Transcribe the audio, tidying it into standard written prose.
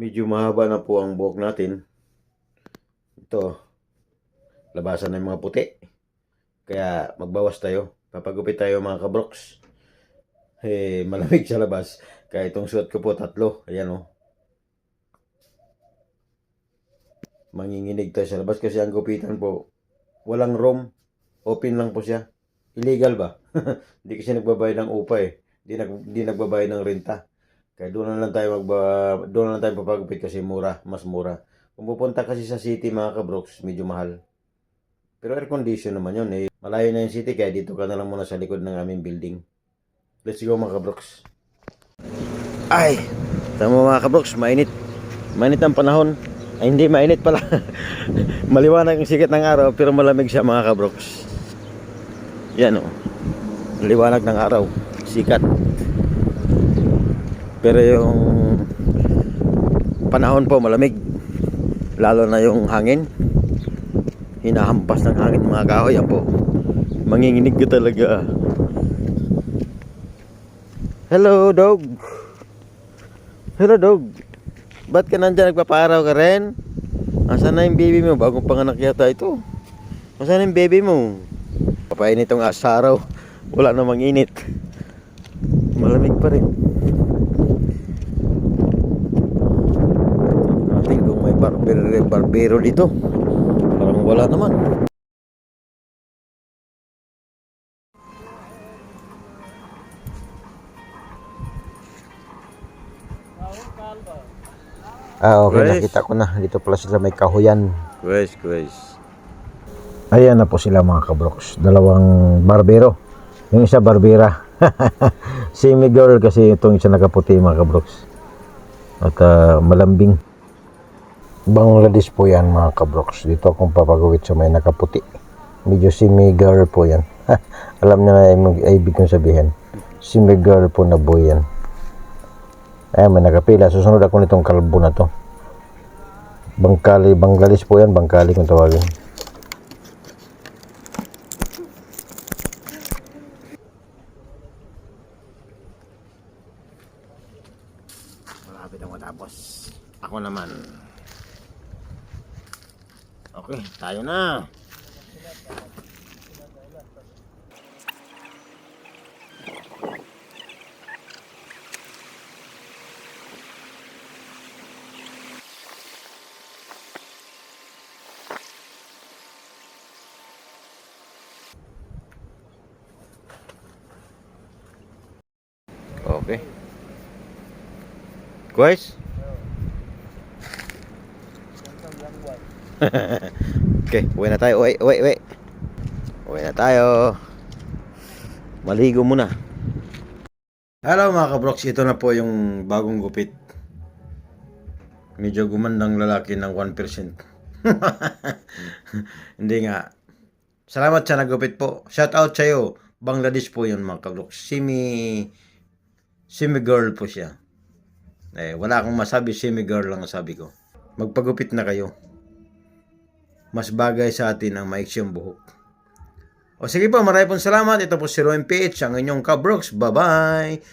Medyo mahaba na po ang buhok natin. Ito, labasan na yung mga puti. Kaya magbawas tayo. Papagupit tayo mga kabroks. Malamig sa labas. Kaya itong suot ko po 3. Ayan o. Manginginig tayo sa labas kasi ang gupitan po, walang room. Open lang po siya. Illegal ba? Hindi kasi nagbabayad ng upa eh. Hindi nagbabayad ng renta. Kaya doon na lang tayo papagupit kasi mura, mas mura. Kung pupunta kasi sa city mga kabroks, medyo mahal. Pero air condition naman yun eh. Malayo na yung city kaya dito ka na lang muna sa likod ng aming building. Let's go mga kabroks. Ay! Tama mga kabroks, mainit. Mainit ang panahon. Ay hindi, mainit pala. Maliwanag ang sikat ng araw pero malamig siya mga kabroks. Yan o. Liwanag ng araw. Sikat. Pero yung panahon po malamig. Lalo na yung hangin. Hinahampas ng hangin mga kahoy. Yan po. Manginginig ka talaga. Hello dog. Hello dog. Ba't ka nandyan nagpapaaraw ka rin? Asan na yung baby mo? Bagong panganak yata ito. Asan na yung baby mo? Papainit itong araw. Wala namang init. Malamig pa rin. Natin kung may barbero dito. Parang wala naman. Okay, nakita ko na. Dito pala sila may kahuyan. Guys. Ayan na po sila mga kabroks. Dalawang barbero. Yung isa barbera. Semi girl kasi itong isa nakaputi mga kabroks. At malambing. Bangladesh po yan mga kabroks. Dito akong papagawit sa may nakaputi. Medyo semi girl po yan. Alam niyo na yung ibig kong sabihin. Semi girl po na boy yan. Ayan, may nakapila. Susunod ako nitong kalbo na to. Bangladesh po yan. Bangkali kung tawagin. Malapit ang matapos. Ako naman. Okay, tayo na. Okay. Guys? Okay, uwi na tayo. Uwi. Uwi na tayo. Maligo muna. Hello mga kabroks, ito na po yung bagong gupit. Medyo gumandang lalaki ng 1%. Hindi nga. Salamat sa nagupit po. Shout out sa'yo. Bangladesh po yun mga kabroks. Semi girl po siya. Wala akong masabi, semi girl lang ang sabi ko. Magpagupit na kayo. Mas bagay sa atin ang maiksyong buhok. O sige po, maraming salamat. Ito po si Rowan PH, ang inyong kabroks. Bye-bye!